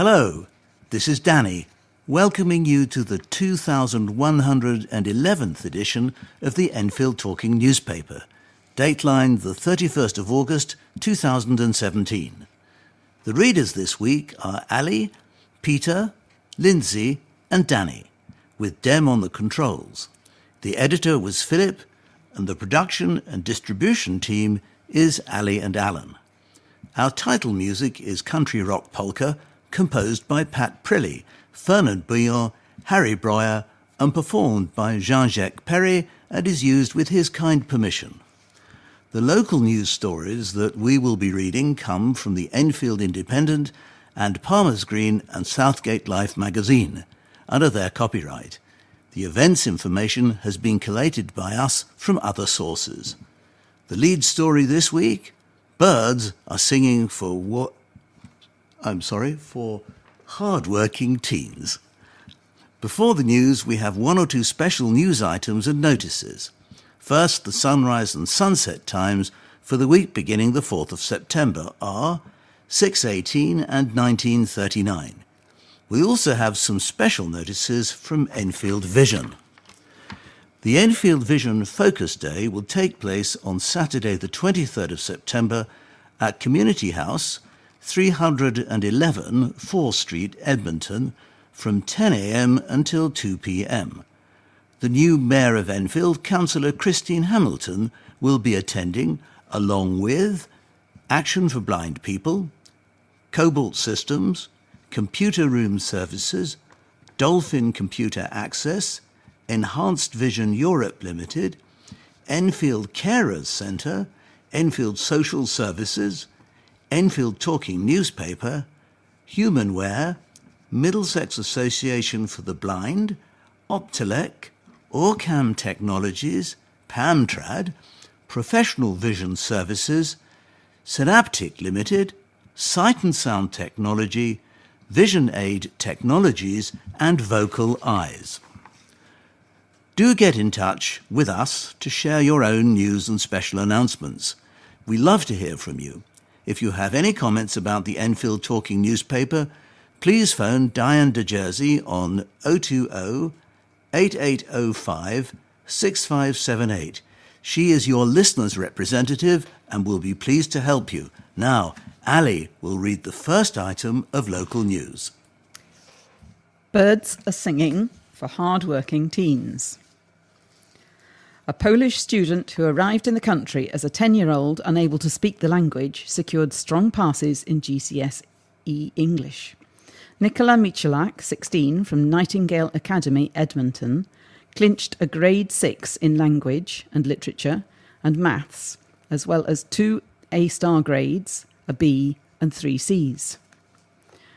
Hello, this is Danny, welcoming you to the 2111th edition of the Enfield Talking newspaper, Dateline the 31st of August 2017. The readers this week are Ali, Peter, Lindsay and Danny, with Dem on the controls. The editor was Phillip, and the production and distribution team is Ali and Alan. Our title music is Country Rock Polka, composed by Pat Prilly, Fernand Bouillon, Harry Breuer, and performed by Jean-Jacques Perry, and is used with his kind permission. The local news stories that we will be reading come from the Enfield Independent and Palmer's Green and Southgate Life magazine, under their copyright. The events information has been collated by us from other sources. The lead story this week: birds are singing for hard-working teens. Before the news, we have one or two special news items and notices. First, the sunrise and sunset times for the week beginning the 4th of September are 6:18 and 19:39. We also have some special notices from Enfield Vision. The Enfield Vision Focus Day will take place on Saturday the 23rd of September at Community House, 311 4 Street, Edmonton, from 10 a.m. until 2 p.m. The new Mayor of Enfield, Councillor Christine Hamilton, will be attending, along with Action for Blind People, Cobalt Systems, Computer Room Services, Dolphin Computer Access, Enhanced Vision Europe Limited, Enfield Carers Centre, Enfield Social Services, Enfield Talking Newspaper, Humanware, Middlesex Association for the Blind, Optelec, Orcam Technologies, Pamtrad, Professional Vision Services, Synaptic Limited, Sight and Sound Technology, Vision Aid Technologies and Vocal Eyes. Do get in touch with us to share your own news and special announcements. We love to hear from you. If you have any comments about the Enfield Talking newspaper, please phone Diane de Jersey on 020-8805-6578. She is your listener's representative and will be pleased to help you. Now, Ali will read the first item of local news. Birds are singing for hard-working teens. A Polish student who arrived in the country as a 10-year-old unable to speak the language secured strong passes in GCSE English. Nicola Michalak, 16, from Nightingale Academy, Edmonton, clinched a grade 6 in language and literature and maths, as well as 2 A-star grades, a B and 3 Cs.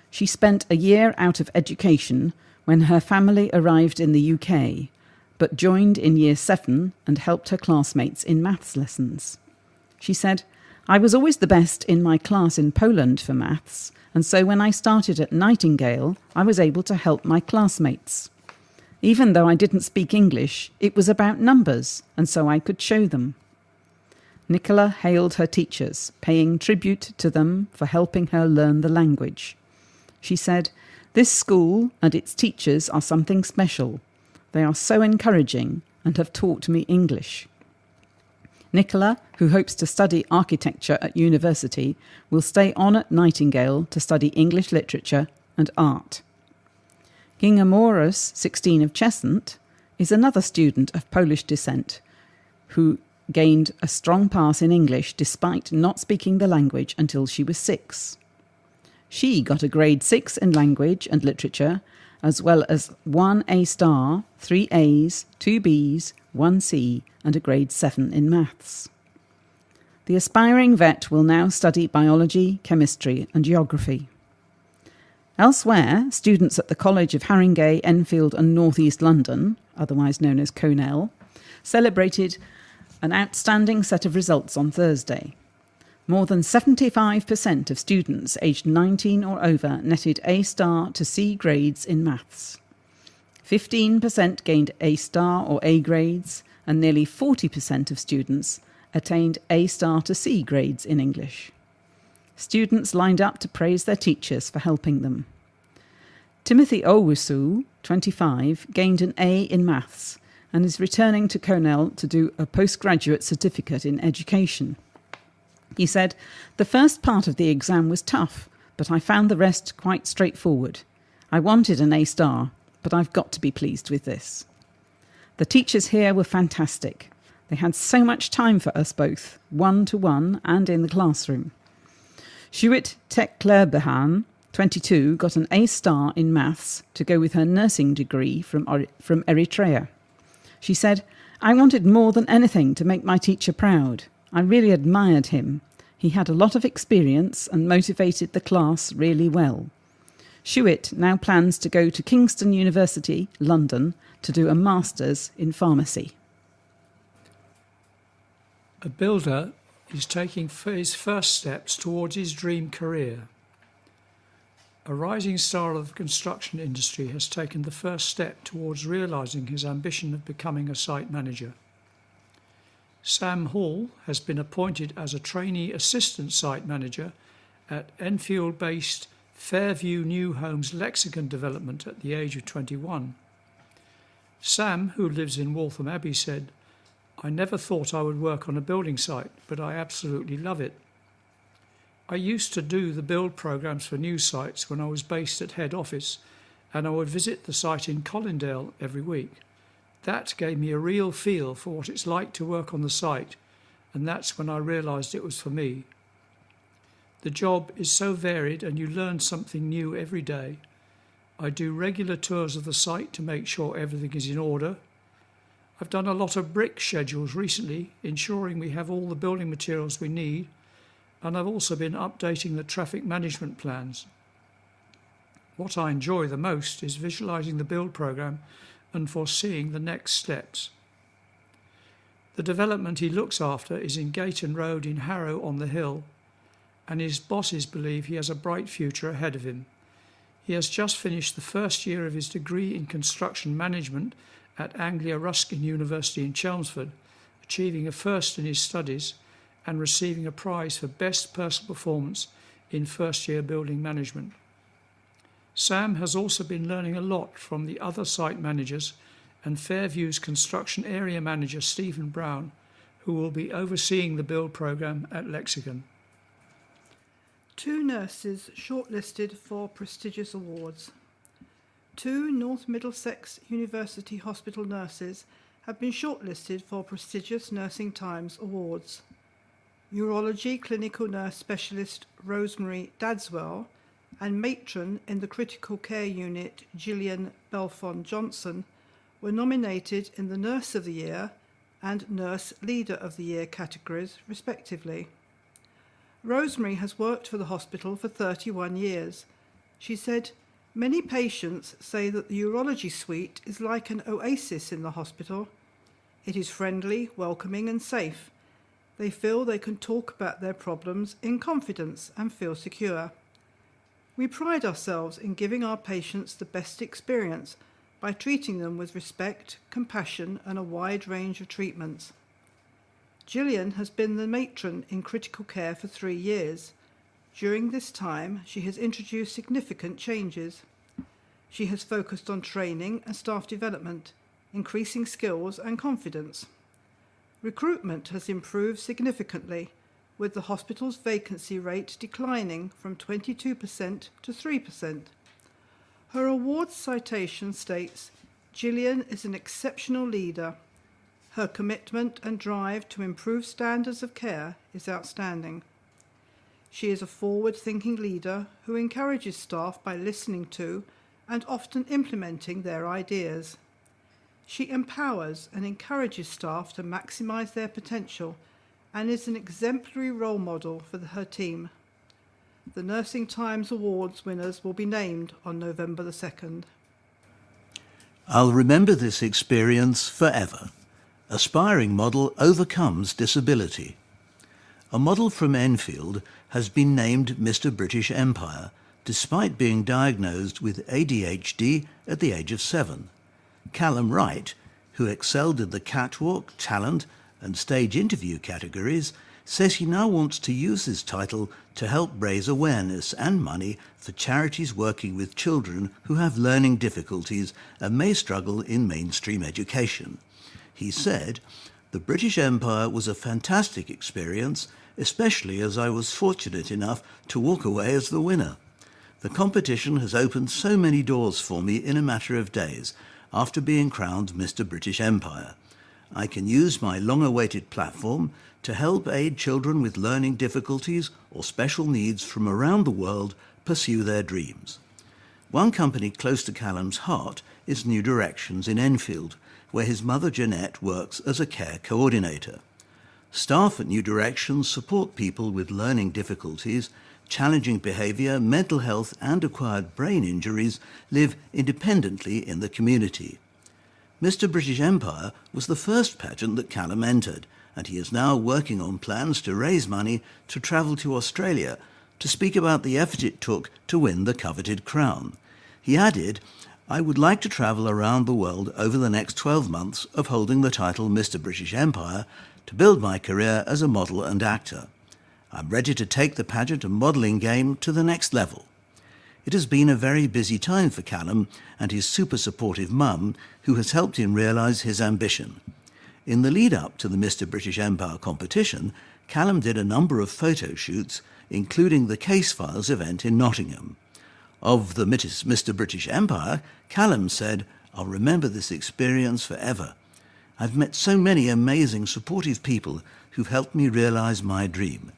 She spent a year out of education when her family arrived in the UK, but joined in Year 7 and helped her classmates in maths lessons. She said, "I was always the best in my class in Poland for maths, and so when I started at Nightingale, I was able to help my classmates. Even though I didn't speak English, it was about numbers, and so I could show them." Nicola hailed her teachers, paying tribute to them for helping her learn the language. She said, "This school and its teachers are something special. They are so encouraging and have taught me English." Nicola, who hopes to study architecture at university, will stay on at Nightingale to study English literature and art. Ginga Morris, 16 of Cheshunt, is another student of Polish descent who gained a strong pass in English despite not speaking the language until she was 6. She got a grade 6 in language and literature, as well as 1 A-star, 3 A's, 2 B's, 1 C, and a grade 7 in maths. The aspiring vet will now study biology, chemistry, and geography. Elsewhere, students at the College of Haringey, Enfield and North East London, otherwise known as Cornell, celebrated an outstanding set of results on Thursday. More than 75% of students aged 19 or over netted A-star to C grades in maths. 15% gained A-star or A grades, and nearly 40% of students attained A-star to C grades in English. Students lined up to praise their teachers for helping them. Timothy Owusu, 25, gained an A in maths and is returning to Cornell to do a postgraduate certificate in education. He said, "The first part of the exam was tough, but I found the rest quite straightforward. I wanted an A star, but I've got to be pleased with this." The teachers here were fantastic. They had so much time for us both, one-to-one and in the classroom. Shuit Teklerbehan, 22, got an A star in maths to go with her nursing degree from Eritrea. She said, "I wanted more than anything to make my teacher proud. I really admired him. He had a lot of experience and motivated the class really well." Shuit now plans to go to Kingston University, London, to do a master's in pharmacy. A builder is taking his first steps towards his dream career. A rising star of the construction industry has taken the first step towards realising his ambition of becoming a site manager. Sam Hall has been appointed as a trainee assistant site manager at Enfield-based Fairview New Homes Lexicon development at the age of 21. Sam, who lives in Waltham Abbey, said, "I never thought I would work on a building site, but I absolutely love it. I used to do the build programs for new sites when I was based at head office, and I would visit the site in Colindale every week. That gave me a real feel for what it's like to work on the site, and that's when I realised it was for me. The job is so varied and you learn something new every day. I do regular tours of the site to make sure everything is in order. I've done a lot of brick schedules recently, ensuring we have all the building materials we need, and I've also been updating the traffic management plans. What I enjoy the most is visualising the build programme and foreseeing the next steps." The development he looks after is in Gayton Road in Harrow on the Hill, and his bosses believe he has a bright future ahead of him. He has just finished the first year of his degree in construction management at Anglia Ruskin University in Chelmsford, achieving a first in his studies and receiving a prize for best personal performance in first-year building management. Sam has also been learning a lot from the other site managers and Fairview's construction area manager Stephen Brown, who will be overseeing the build programme at Lexicon. 2 nurses shortlisted for prestigious awards. 2 North Middlesex University Hospital nurses have been shortlisted for prestigious Nursing Times awards. Urology clinical nurse specialist Rosemary Dadswell and matron in the critical care unit Gillian Belfon-Johnson were nominated in the Nurse of the Year and Nurse Leader of the Year categories, respectively. Rosemary has worked for the hospital for 31 years. She said, "Many patients say that the urology suite is like an oasis in the hospital. It is friendly, welcoming and safe. They feel they can talk about their problems in confidence and feel secure. We pride ourselves in giving our patients the best experience by treating them with respect, compassion and a wide range of treatments." Gillian has been the matron in critical care for 3 years. During this time, she has introduced significant changes. She has focused on training and staff development, increasing skills and confidence. Recruitment has improved significantly, with the hospital's vacancy rate declining from 22% to 3%. Her awards citation states, "Gillian is an exceptional leader. Her commitment and drive to improve standards of care is outstanding. She is a forward-thinking leader who encourages staff by listening to and often implementing their ideas. She empowers and encourages staff to maximise their potential and is an exemplary role model for her team." The Nursing Times Awards winners will be named on November the 2nd. I'll remember this experience forever. Aspiring model overcomes disability. A model from Enfield has been named Mr. British Empire, despite being diagnosed with ADHD at the age of 7. Callum Wright, who excelled in the catwalk, talent and stage interview categories, says he now wants to use his title to help raise awareness and money for charities working with children who have learning difficulties and may struggle in mainstream education. He said, "The British Empire was a fantastic experience, especially as I was fortunate enough to walk away as the winner. The competition has opened so many doors for me in a matter of days after being crowned Mr. British Empire. I can use my long-awaited platform to help aid children with learning difficulties or special needs from around the world pursue their dreams." One company close to Callum's heart is New Directions in Enfield, where his mother Jeanette works as a care coordinator. Staff at New Directions support people with learning difficulties, challenging behaviour, mental health and acquired brain injuries live independently in the community. Mr. British Empire was the first pageant that Callum entered, and he is now working on plans to raise money to travel to Australia to speak about the effort it took to win the coveted crown. He added, "I would like to travel around the world over the next 12 months of holding the title Mr. British Empire to build my career as a model and actor. I'm ready to take the pageant and modelling game to the next level." It has been a very busy time for Callum and his super supportive mum, who has helped him realise his ambition. In the lead-up to the Mr. British Empire competition, Callum did a number of photo shoots, including the Case Files event in Nottingham. Of the Mr. British Empire, Callum said, "I'll remember this experience forever. I've met so many amazing supportive people who've helped me realise my dream."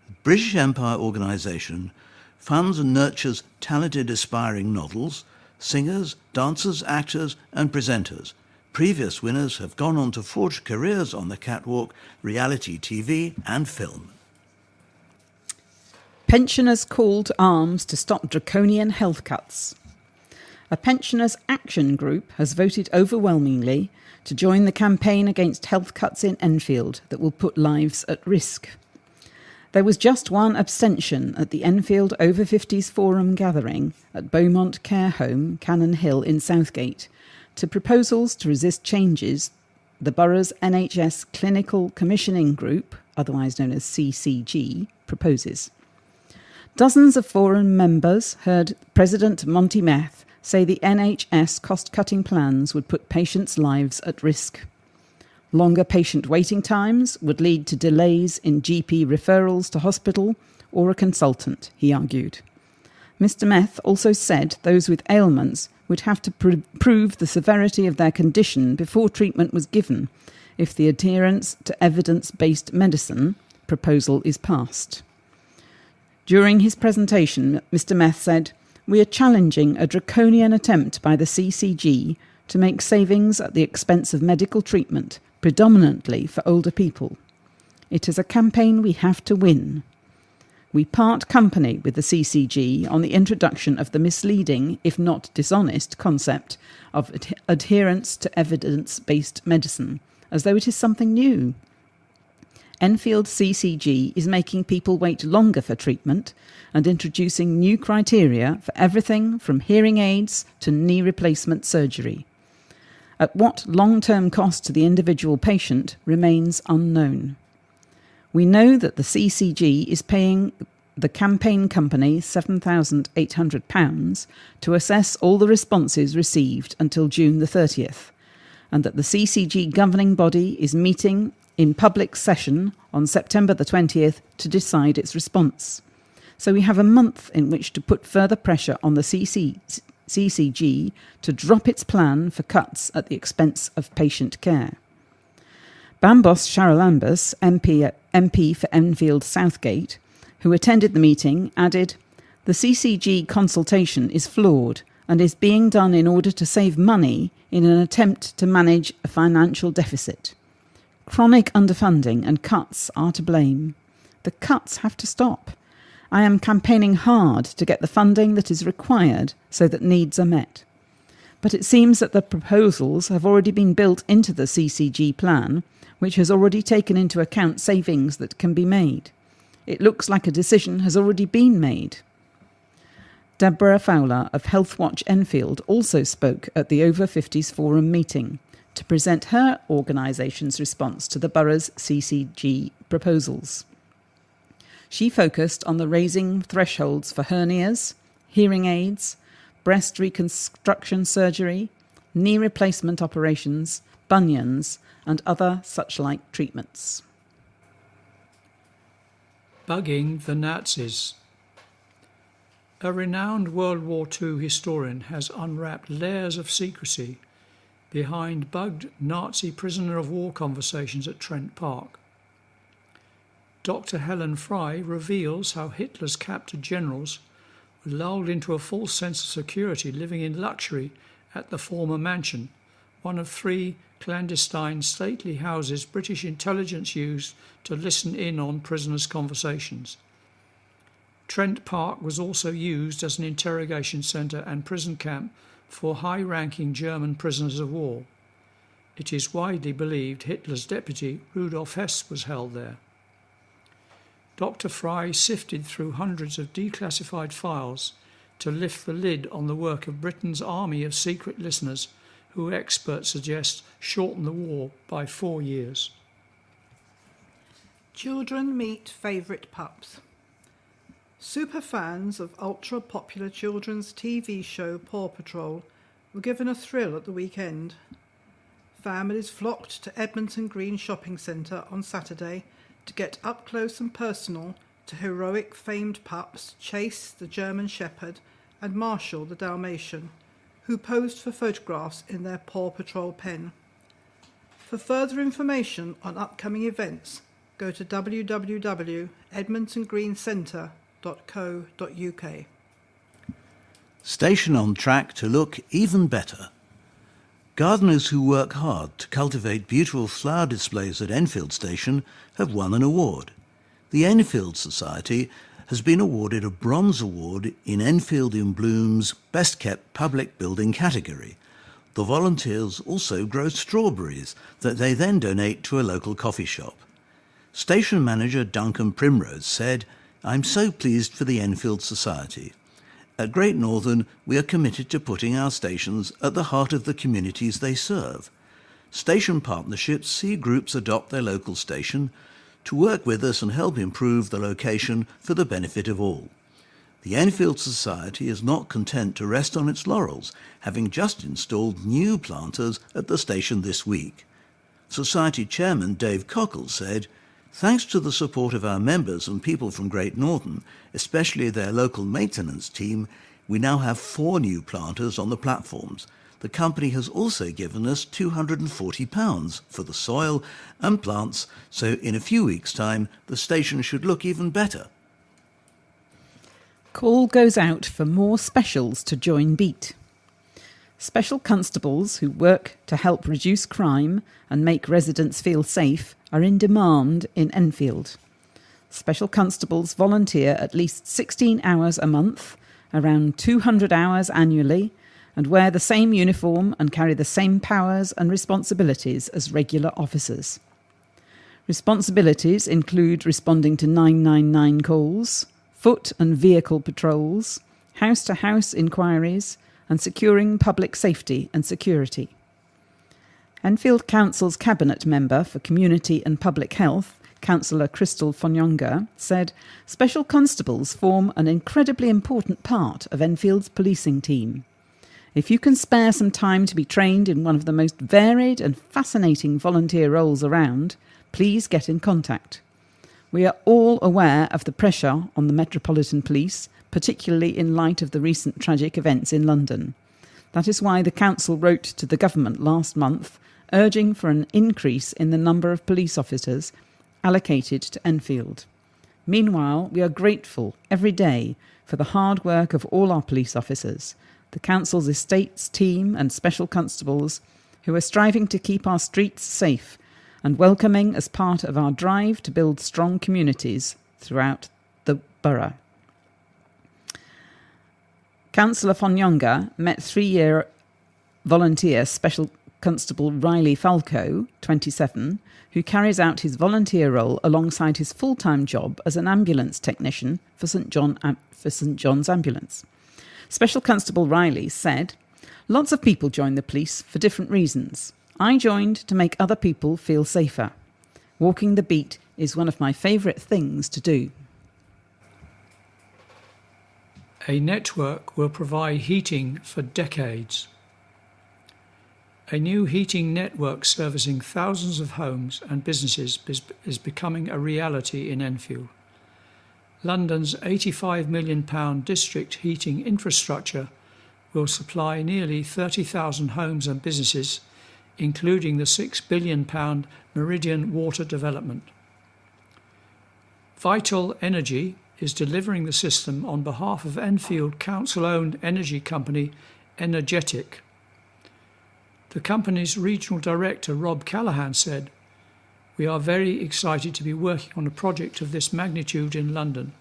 The British Empire organisation funds and nurtures talented aspiring novels, singers, dancers, actors and presenters. Previous winners have gone on to forge careers on the catwalk, reality TV and film. Pensioners call to arms to stop draconian health cuts. A pensioners' action group has voted overwhelmingly to join the campaign against health cuts in Enfield that will put lives at risk. There was just one abstention at the Enfield Over 50s Forum gathering at Beaumont Care Home, Cannon Hill in Southgate, to proposals to resist changes the borough's NHS Clinical Commissioning Group, otherwise known as CCG, proposes. Dozens of forum members heard President Monty Meth say the NHS cost-cutting plans would put patients' lives at risk. Longer patient waiting times would lead to delays in GP referrals to hospital or a consultant, he argued. Mr. Meth also said those with ailments would have to prove the severity of their condition before treatment was given if the adherence to evidence-based medicine proposal is passed. During his presentation, Mr. Meth said, "We are challenging a draconian attempt by the CCG to make savings at the expense of medical treatment, predominantly for older people. It is a campaign we have to win. We part company with the CCG on the introduction of the misleading, if not dishonest, concept of adherence to evidence-based medicine, as though it is something new. Enfield CCG is making people wait longer for treatment and introducing new criteria for everything from hearing aids to knee replacement surgery. At what long-term cost to the individual patient remains unknown. We know that the CCG is paying the campaign company £7,800 to assess all the responses received until June the 30th, and that the CCG governing body is meeting in public session on September the 20th to decide its response. So we have a month in which to put further pressure on the CCG to drop its plan for cuts at the expense of patient care." Bambos Charalambous, MP for Enfield Southgate, who attended the meeting, added, "The CCG consultation is flawed and is being done in order to save money in an attempt to manage a financial deficit. Chronic underfunding and cuts are to blame. The cuts have to stop. I am campaigning hard to get the funding that is required so that needs are met. But it seems that the proposals have already been built into the CCG plan, which has already taken into account savings that can be made. It looks like a decision has already been made." Deborah Fowler of Health Watch Enfield also spoke at the Over 50s Forum meeting, to present her organisation's response to the borough's CCG proposals. She focused on the raising thresholds for hernias, hearing aids, breast reconstruction surgery, knee replacement operations, bunions, and other such-like treatments. Bugging the Nazis. A renowned World War II historian has unwrapped layers of secrecy behind bugged Nazi prisoner of war conversations at Trent Park. Dr. Helen Fry reveals how Hitler's captured generals were lulled into a false sense of security living in luxury at the former mansion, one of 3 clandestine stately houses British intelligence used to listen in on prisoners' conversations. Trent Park was also used as an interrogation centre and prison camp for high-ranking German prisoners of war. It is widely believed Hitler's deputy, Rudolf Hess, was held there. Dr. Fry sifted through hundreds of declassified files to lift the lid on the work of Britain's army of secret listeners who experts suggest shorten the war by 4 years. Children meet favourite pups. Superfans of ultra-popular children's TV show Paw Patrol were given a thrill at the weekend. Families flocked to Edmonton Green Shopping Centre on Saturday to get up close and personal to heroic famed pups Chase the German Shepherd and Marshall the Dalmatian, who posed for photographs in their Paw Patrol pen. For further information on upcoming events, go to www.edmontongreencentre.co.uk. Station on track to look even better. Gardeners who work hard to cultivate beautiful flower displays at Enfield Station have won an award. The Enfield Society has been awarded a Bronze Award in Enfield in Bloom's Best Kept Public Building category. The volunteers also grow strawberries that they then donate to a local coffee shop. Station manager Duncan Primrose said, "I'm so pleased for the Enfield Society. At Great Northern, we are committed to putting our stations at the heart of the communities they serve. Station partnerships see groups adopt their local station to work with us and help improve the location for the benefit of all. The Enfield Society is not content to rest on its laurels, having just installed new planters at the station this week." Society Chairman Dave Cockle said, "Thanks to the support of our members and people from Great Northern, especially their local maintenance team, we now have 4 new planters on the platforms. The company has also given us £240 for the soil and plants, so in a few weeks' time the station should look even better." Call goes out for more specials to join Beat. Special constables who work to help reduce crime and make residents feel safe are in demand in Enfield. Special constables volunteer at least 16 hours a month, around 200 hours annually, and wear the same uniform and carry the same powers and responsibilities as regular officers. Responsibilities include responding to 999 calls, foot and vehicle patrols, house-to-house inquiries, and securing public safety and security. Enfield Council's Cabinet Member for Community and Public Health, Councillor Crystal Fonyonga, said, "Special constables form an incredibly important part of Enfield's policing team. If you can spare some time to be trained in one of the most varied and fascinating volunteer roles around, please get in contact. We are all aware of the pressure on the Metropolitan Police, particularly in light of the recent tragic events in London. That is why the Council wrote to the government last month, urging for an increase in the number of police officers allocated to Enfield. Meanwhile, we are grateful every day for the hard work of all our police officers, the Council's estates team and special constables who are striving to keep our streets safe and welcoming as part of our drive to build strong communities throughout the borough." Councillor Fonyonga met 3-year volunteer Special Constable Riley Falco, 27, who carries out his volunteer role alongside his full-time job as an ambulance technician for St John's Ambulance. Special Constable Riley said, "Lots of people join the police for different reasons. I joined to make other people feel safer. Walking the beat is one of my favourite things to do. A network will provide heating for decades. A new heating network servicing thousands of homes and businesses is becoming a reality in Enfield. London's £85 million district heating infrastructure will supply nearly 30,000 homes and businesses, including the £6 billion Meridian water development. Vital Energy is delivering the system on behalf of Enfield council-owned energy company Energetic. The company's regional director, Rob Callaghan, said, "We are very excited to be working on a project of this magnitude in London.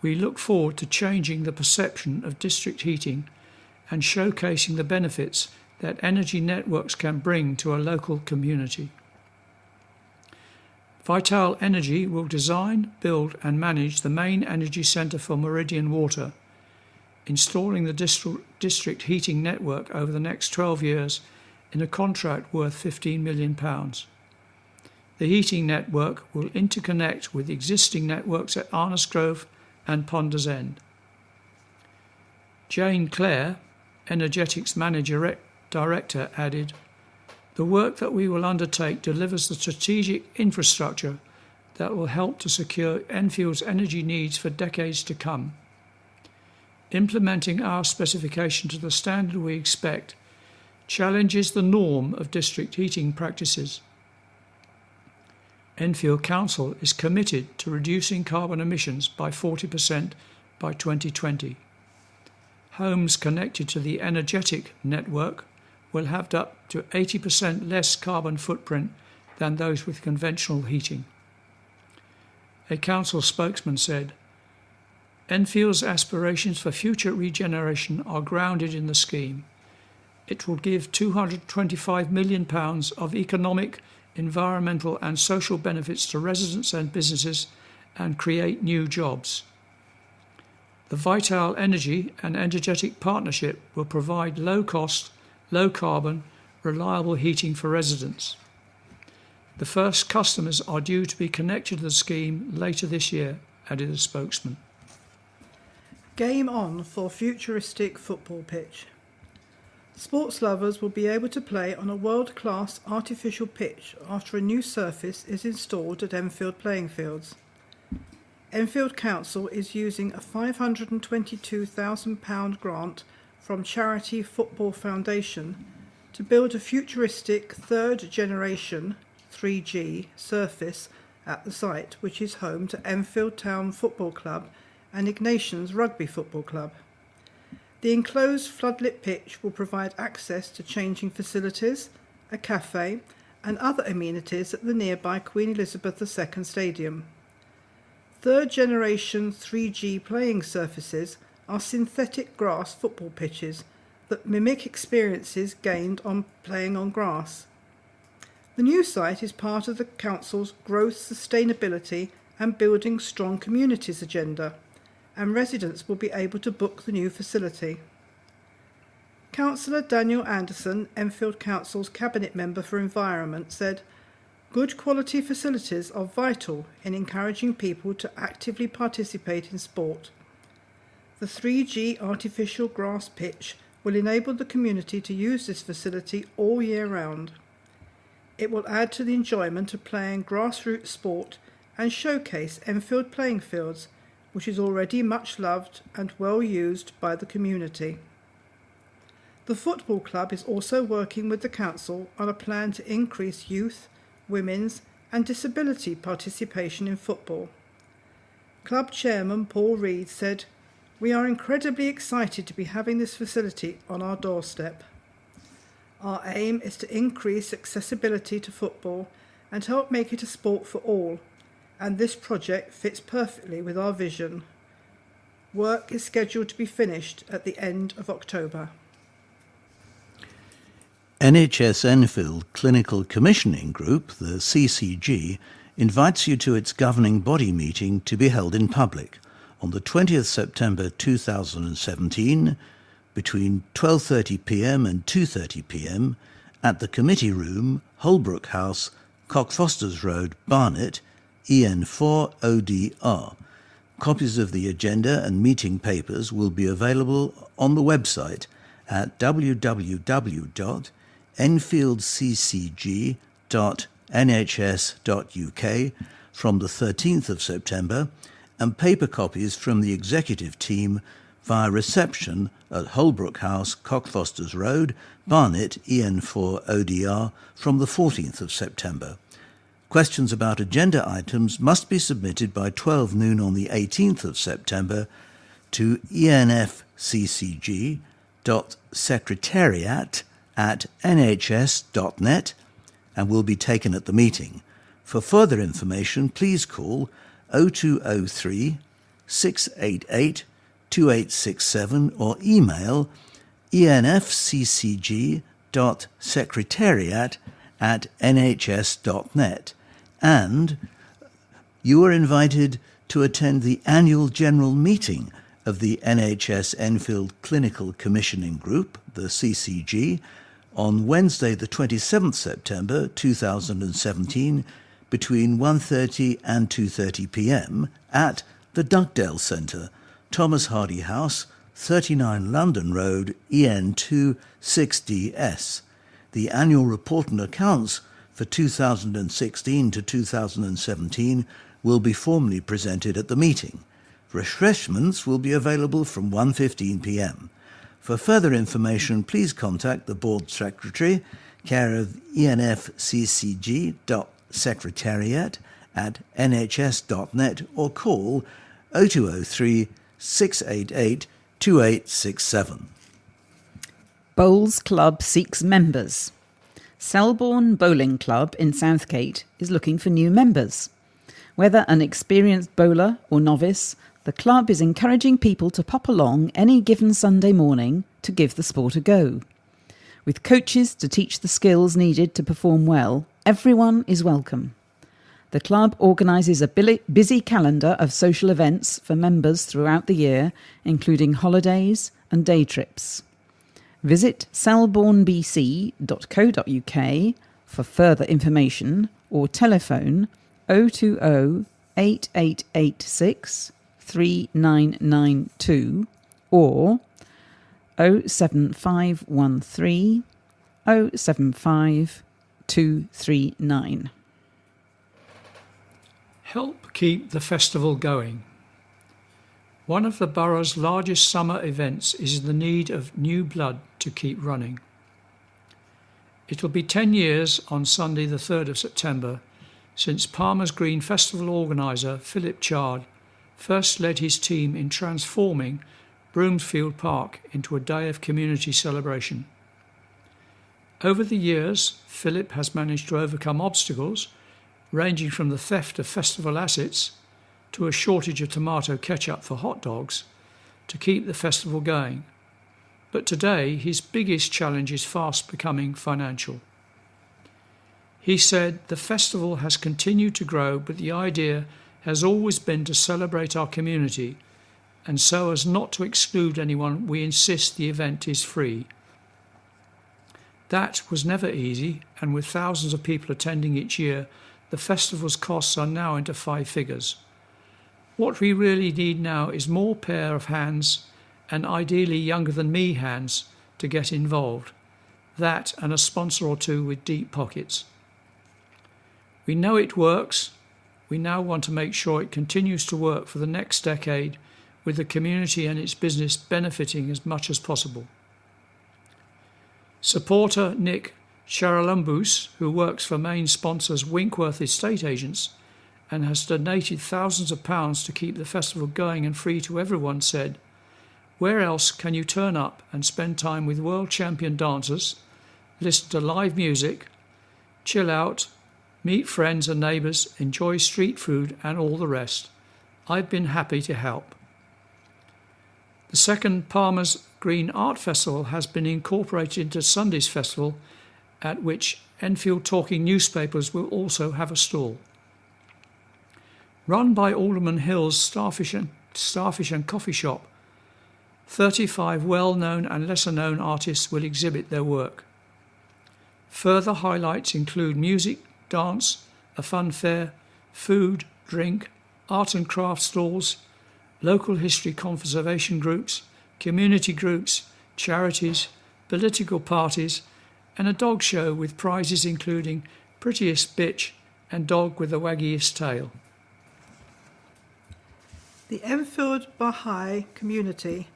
We look forward to changing the perception of district heating and showcasing the benefits that energy networks can bring to a local community." Vital Energy will design, build and manage the main energy centre for Meridian Water, installing the district heating network over the next 12 years in a contract worth £15 million. The heating network will interconnect with existing networks at Arnos Grove and Ponders End. Jane Clare, Energetic's Manager Director, added, "The work that we will undertake delivers the strategic infrastructure that will help to secure Enfield's energy needs for decades to come. Implementing our specification to the standard we expect challenges the norm of district heating practices. Enfield Council is committed to reducing carbon emissions by 40% by 2020. Homes connected to the Energetic network will have up to 80% less carbon footprint than those with conventional heating." A council spokesman said, "Enfield's aspirations for future regeneration are grounded in the scheme. It will give £225 million of economic, environmental and social benefits to residents and businesses and create new jobs. The Vital Energy and Energetic partnership will provide low-cost, low-carbon, reliable heating for residents. The first customers are due to be connected to the scheme later this year," added the spokesman. Game on for futuristic football pitch. Sports lovers will be able to play on a world-class artificial pitch after a new surface is installed at Enfield playing fields. Enfield Council is using a £522,000 grant from Charity Football Foundation to build a futuristic third-generation 3G surface at the site, which is home to Enfield Town Football Club and Ignatian's Rugby Football Club. The enclosed floodlit pitch will provide access to changing facilities, a cafe and other amenities at the nearby Queen Elizabeth II Stadium. Third-generation 3G playing surfaces are synthetic grass football pitches that mimic experiences gained on playing on grass. The new site is part of the Council's growth, sustainability and building strong communities agenda, and residents will be able to book the new facility. Councillor Daniel Anderson, Enfield Council's Cabinet Member for Environment, said, "Good quality facilities are vital in encouraging people to actively participate in sport. The 3G artificial grass pitch will enable the community to use this facility all year round. It will add to the enjoyment of playing grassroots sport and showcase Enfield playing fields, which is already much loved and well used by the community." The football club is also working with the council on a plan to increase youth, women's and disability participation in football. Club chairman Paul Reed said, "We are incredibly excited to be having this facility on our doorstep. Our aim is to increase accessibility to football and help make it a sport for all, and this project fits perfectly with our vision. Work is scheduled to be finished at the end of October." NHS Enfield Clinical Commissioning Group, the CCG, invites you to its governing body meeting to be held in public on the 20th September 2017 between 12:30 p.m. and 2:30 p.m. at the Committee Room, Holbrook House, Cockfosters Road, Barnet, EN4ODR. Copies of the agenda and meeting papers will be available on the website at www.enfieldccg.nhs.uk from the 13th of September, and paper copies from the executive team via reception at Holbrook House, Cockfosters Road, Barnet, EN4ODR from the 14th of September. Questions about agenda items must be submitted by 12 noon on the 18th of September to enfccg.secretariat@nhs.net and will be taken at the meeting. For further information, please call 0203 688 2867 or email enfccg.secretariat@nhs.net. And you are invited to attend the annual general meeting of the NHS Enfield Clinical Commissioning Group, the CCG, on Wednesday the 27th September 2017 between 1:30 and 2:30 p.m. at the Dugdale Centre, Thomas Hardy House, 39 London Road, EN2 6DS. The annual report and accounts for 2016 to 2017 will be formally presented at the meeting. Refreshments will be available from 1:15 p.m. For further information, please contact the Board Secretary, care of enfccg.secretariat@nhs.net, or call 0203 688 2867. Bowls Club seeks members. Selborne Bowling Club in Southgate is looking for new members. Whether an experienced bowler or novice, the club is encouraging people to pop along any given Sunday morning to give the sport a go. With coaches to teach the skills needed to perform well, everyone is welcome. The club organises a busy calendar of social events for members throughout the year, including holidays and day trips. Visit selbornebc.co.uk for further information or telephone 020 8886 3992 or 07513 075 239. Help keep the festival going. One of the borough's largest summer events is in the need of new blood to keep running. It will be 10 years on Sunday the 3rd of September since Palmer's Green Festival organiser Phillip first led his team in transforming Broomfield Park into a day of community celebration. Over the years, Phillip has managed to overcome obstacles ranging from the theft of festival assets to a shortage of tomato ketchup for hot dogs to keep the festival going. But today, his biggest challenge is fast becoming financial. He said, "The festival has continued to grow, but the idea has always been to celebrate our community, and so as not to exclude anyone, we insist the event is free." That was never easy, and with thousands of people attending each year, the festival's costs are now into 5 figures. What we really need now is more pair of hands, and ideally younger than me hands, to get involved. That and a sponsor or two with deep pockets. We know it works. We now want to make sure it continues to work for the next decade, with the community and its business benefiting as much as possible. Supporter Nick Charalumbus, who works for main sponsors Winkworth Estate Agents and has donated thousands of pounds to keep the festival going and free to everyone, said, "Where else can you turn up and spend time with world champion dancers, listen to live music, chill out, meet friends and neighbours, enjoy street food and all the rest? I've been happy to help." The second Palmer's Green Art Festival has been incorporated into Sunday's festival, at which Enfield Talking newspapers will also have a stall. Run by Alderman Hill's Starfish and Coffee Shop, 35 well-known and lesser-known artists will exhibit their work. Further highlights include music, dance, a fun fair, food, drink, art and craft stalls, local history conservation groups, community groups, charities, political parties, and a dog show with prizes including prettiest bitch and dog with the waggiest tail. The Enfield Baha'i community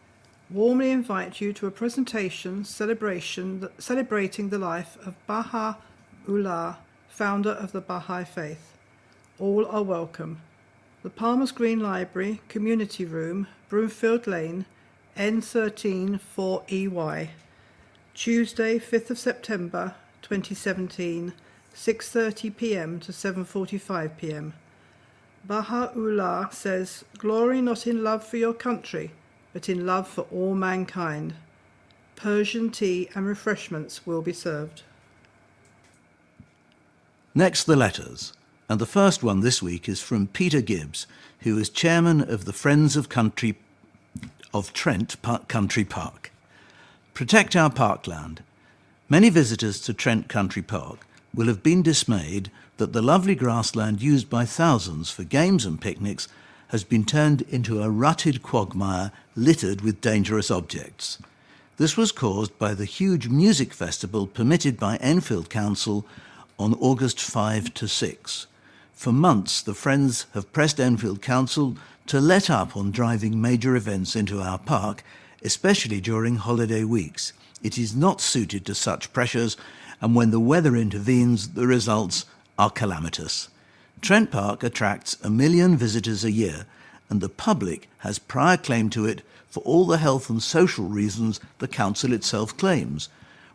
warmly invite you to a presentation celebrating the life of Baha'u'llah, founder of the Baha'i faith. All are welcome. The Palmer's Green Library, Community Room, Broomfield Lane, N13 4EY. Tuesday, 5th of September 2017, 6:30 p.m. to 7:45 p.m. Baha'u'llah says, "Glory not in love for your country, but in love for all mankind." Persian tea and refreshments will be served. Next, the letters. And the first one this week is from Peter Gibbs, who is chairman of the Friends of Trent Country Park. Protect our parkland. Many visitors to Trent Country Park will have been dismayed that the lovely grassland used by thousands for games and picnics has been turned into a rutted quagmire littered with dangerous objects. This was caused by the huge music festival permitted by Enfield Council on August 5 to 6. For months, the Friends have pressed Enfield Council to let up on driving major events into our park, especially during holiday weeks. It is not suited to such pressures, and when the weather intervenes, the results are calamitous. Trent Park attracts 1 million visitors a year, and the public has prior claim to it for all the health and social reasons the council itself claims.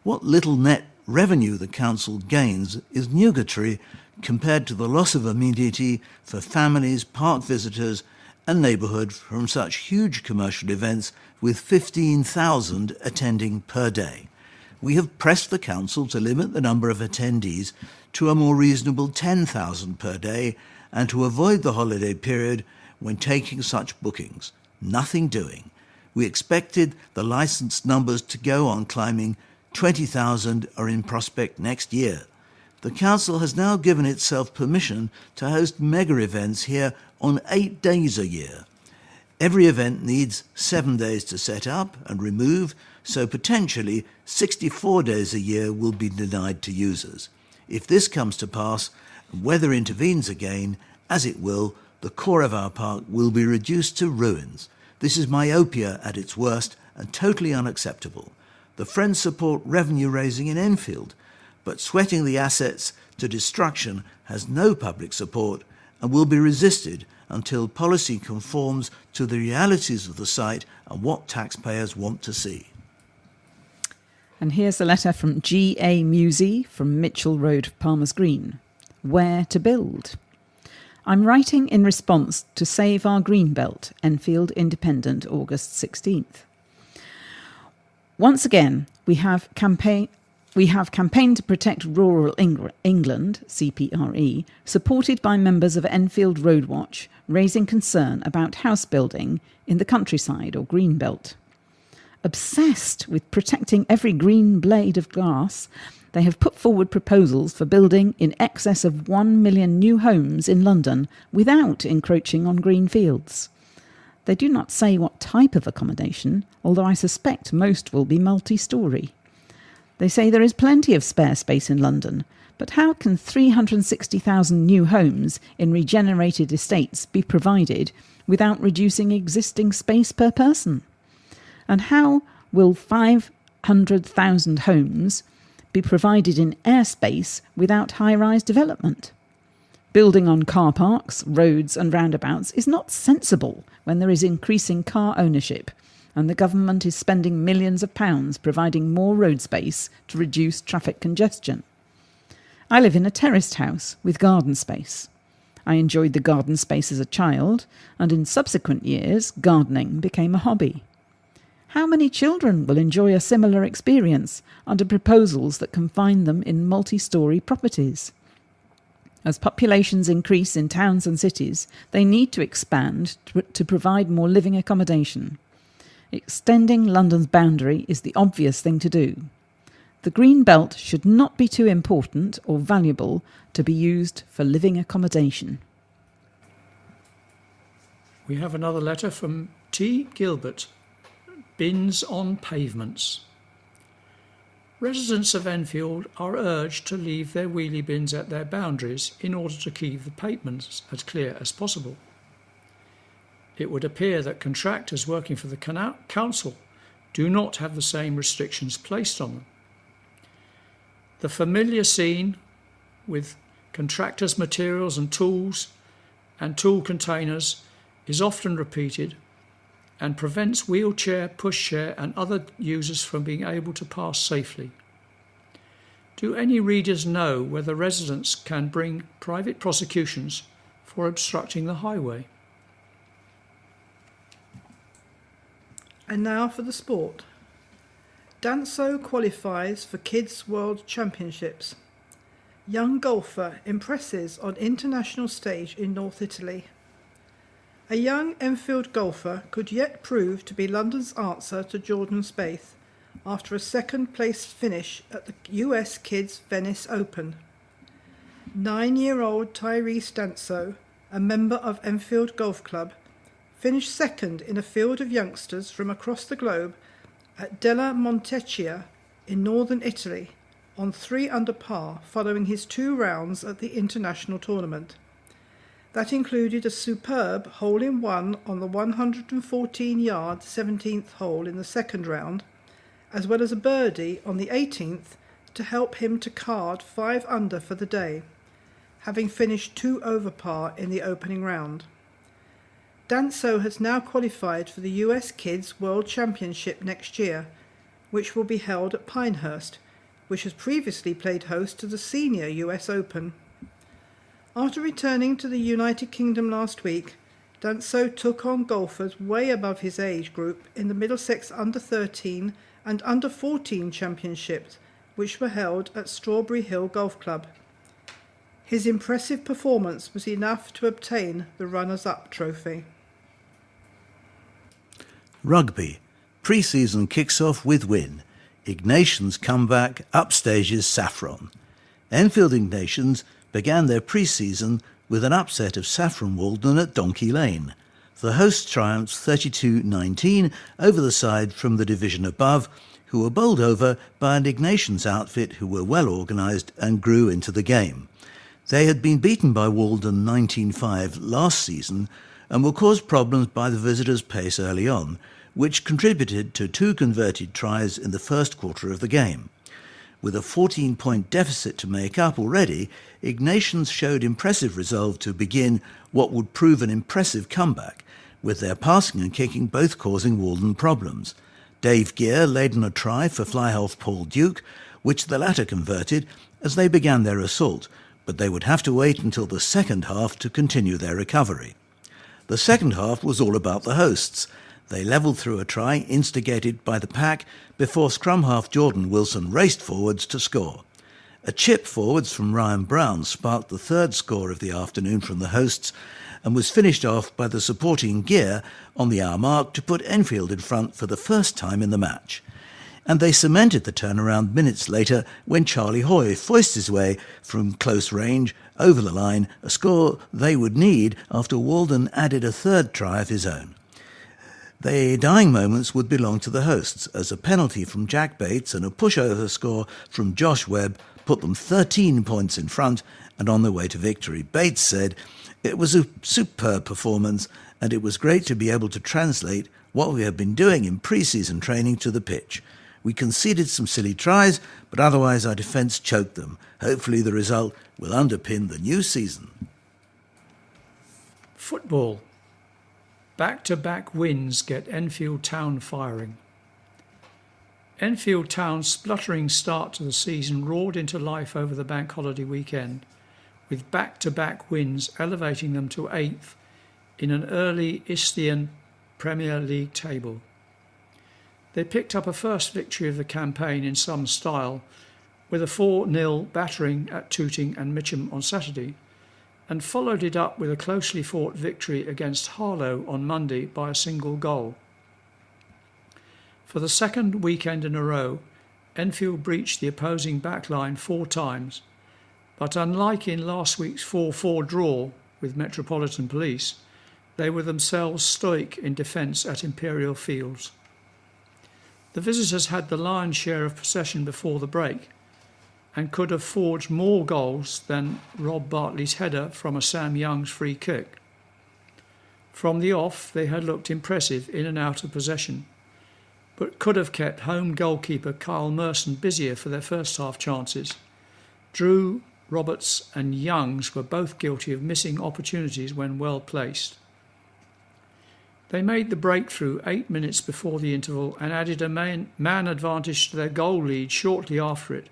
What little net revenue the council gains is nugatory compared to the loss of amenity for families, park visitors, and neighbourhood from such huge commercial events with 15,000 attending per day. We have pressed the council to limit the number of attendees to a more reasonable 10,000 per day and to avoid the holiday period when taking such bookings. Nothing doing. We expected the licensed numbers to go on climbing. 20,000 are in prospect next year. The council has now given itself permission to host mega events here on 8 days a year. Every event needs 7 days to set up and remove, so potentially 64 days a year will be denied to users. If this comes to pass, and weather intervenes again, as it will, the core of our park will be reduced to ruins. This is myopia at its worst and totally unacceptable. The Friends support revenue raising in Enfield, but sweating the assets to destruction has no public support and will be resisted until policy conforms to the realities of the site and what taxpayers want to see. And here's a letter from G.A. Musey from Mitchell Road, Palmer's Green. Where to build? I'm writing in response to Save Our Greenbelt, Enfield Independent, August 16th. Once again, we have campaigned to protect rural England, CPRE, supported by members of Enfield Road Watch, raising concern about house building in the countryside or greenbelt. Obsessed with protecting every green blade of grass, they have put forward proposals for building in excess of 1 million new homes in London without encroaching on green fields. They do not say what type of accommodation, although I suspect most will be multi-storey. They say there is plenty of spare space in London, but how can 360,000 new homes in regenerated estates be provided without reducing existing space per person? And how will 500,000 homes be provided in airspace without high-rise development? Building on car parks, roads and roundabouts is not sensible when there is increasing car ownership and the government is spending millions of pounds providing more road space to reduce traffic congestion. I live in a terraced house with garden space. I enjoyed the garden space as a child, and in subsequent years, gardening became a hobby. How many children will enjoy a similar experience under proposals that confine them in multi-storey properties? As populations increase in towns and cities, they need to expand to provide more living accommodation. Extending London's boundary is the obvious thing to do. the green belt should not be too important or valuable to be used for living accommodation. We have another letter from T. Gilbert. Bins on pavements. Residents of Enfield are urged to leave their wheelie bins at their boundaries in order to keep the pavements as clear as possible. It would appear that contractors working for the council do not have the same restrictions placed on them. The familiar scene with contractors' materials and tools and tool containers is often repeated and prevents wheelchair, pushchair and other users from being able to pass safely. Do any readers know whether residents can bring private prosecutions for obstructing the highway? And now for the sport. Danso qualifies for Kids World Championships. Young golfer impresses on international stage in North Italy. A young Enfield golfer could yet prove to be London's answer to Jordan Spieth after a second-place finish at the US Kids Venice Open. 9-year-old Tyrese Danso, a member of Enfield Golf Club, finished second in a field of youngsters from across the globe at Della Montecchia in northern Italy on 3 under par following his 2 rounds at the international tournament. That included a superb hole-in-one on the 114-yard 17th hole in the second round, as well as a birdie on the 18th to help him to card 5 under for the day, having finished 2 over par in the opening round. Danso has now qualified for the US Kids World Championship next year, which will be held at Pinehurst, which has previously played host to the Senior US Open. After returning to the United Kingdom last week, Danso took on golfers way above his age group in the Middlesex Under-13 and Under-14 Championships, which were held at Strawberry Hill Golf Club. His impressive performance was enough to obtain the runners-up trophy. Rugby. Pre-season kicks off with win. Ignatians comeback upstages Saffron. Enfield Ignatians began their pre-season with an upset of Saffron Walden at Donkey Lane. The hosts triumphed 32-19 over the side from the division above, who were bowled over by an Ignatians outfit who were well organised and grew into the game. They had been beaten by Walden 19-5 last season and were caused problems by the visitors' pace early on, which contributed to 2 converted tries in the first quarter of the game. With a 14-point deficit to make up already, Ignatians showed impressive resolve to begin what would prove an impressive comeback, with their passing and kicking both causing Walden problems. Dave Gear laid on a try for fly-half Paul Duke, which the latter converted as they began their assault, but they would have to wait until the second half to continue their recovery. The second half was all about the hosts. They levelled through a try instigated by the pack before scrum half Jordan Wilson raced forwards to score. A chip forwards from Ryan Brown sparked the third score of the afternoon from the hosts and was finished off by the supporting Gear on the hour mark to put Enfield in front for the first time in the match. And they cemented the turnaround minutes later when Charlie Hoy foisted his way from close range over the line, a score they would need after Walden added a third try of his own. The dying moments would belong to the hosts, as a penalty from Jack Bates and a pushover score from Josh Webb put them 13 points in front and on their way to victory. Bates said, "It was a superb performance and it was great to be able to translate what we have been doing in pre-season training to the pitch. We conceded some silly tries, but otherwise our defence choked them. Hopefully the result will underpin the new season." Football. Back-to-back wins get Enfield Town firing. Enfield Town's spluttering start to the season roared into life over the bank holiday weekend, with back-to-back wins elevating them to 8th in an early Istian Premier League table. They picked up a first victory of the campaign in some style, with a 4-0 battering at Tooting and Mitcham on Saturday, and followed it up with a closely fought victory against Harlow on Monday by a single goal. For the second weekend in a row, Enfield breached the opposing backline 4 times, but unlike in last week's 4-4 draw with Metropolitan Police, they were themselves stoic in defence at Imperial Fields. The visitors had the lion's share of possession before the break and could have forged more goals than Rob Bartley's header from a Sam Young's free kick. From the off, they had looked impressive in and out of possession, but could have kept home goalkeeper Kyle Merson busier for their first half chances. Drew, Roberts and Youngs were both guilty of missing opportunities when well placed. They made the breakthrough 8 minutes before the interval and added a man advantage to their goal lead shortly after it,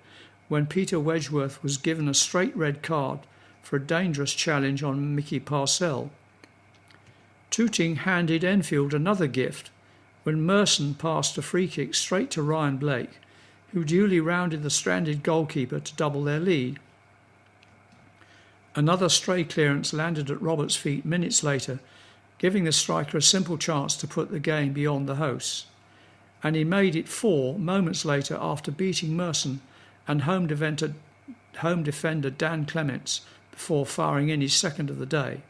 when Peter Wedgeworth was given a straight red card for a dangerous challenge on Mickey Parcell. Tooting handed Enfield another gift when Merson passed a free kick straight to Ryan Blake, who duly rounded the stranded goalkeeper to double their lead. Another stray clearance landed at Roberts' feet minutes later, giving the striker a simple chance to put the game beyond the hosts. And he made it 4 moments later after beating Merson and home defender Dan Clements before firing in his second of the day.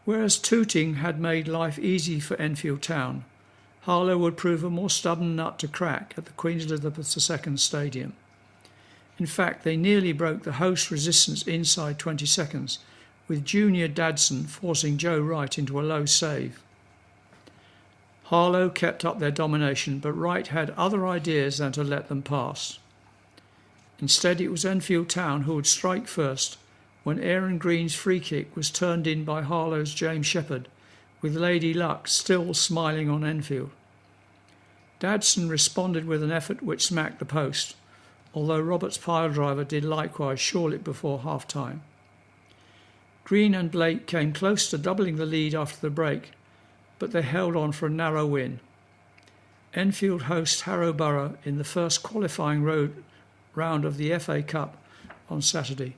Whereas Tooting had made life easy for Enfield Town, Harlow would prove a more stubborn nut to crack at the Queen Elizabeth II Stadium. In fact, they nearly broke the host resistance inside 20 seconds, with Junior Dadson forcing Joe Wright into a low save. Harlow kept up their domination, but Wright had other ideas than to let them pass. Instead, it was Enfield Town who would strike first, when Aaron Green's free kick was turned in by Harlow's James Shepherd, with Lady Luck still smiling on Enfield. Dadson responded with an effort which smacked the post, although Roberts' piledriver did likewise shortly before half-time. Green and Blake came close to doubling the lead after the break, but they held on for a narrow win. Enfield host Harrow Borough in the first qualifying round of the FA Cup on Saturday.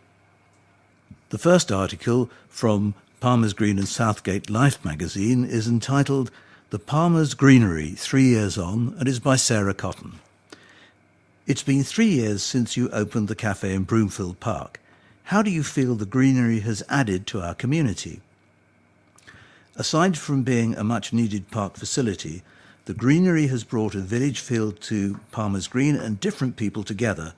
The first article from Palmer's Green and Southgate Life magazine is entitled The Palmer's Greenery 3 Years On and is by Sarah Cotton. It's been 3 years since you opened the cafe in Broomfield Park. How do you feel the greenery has added to our community? Aside from being a much-needed park facility, the greenery has brought a village feel to Palmer's Green and different people together.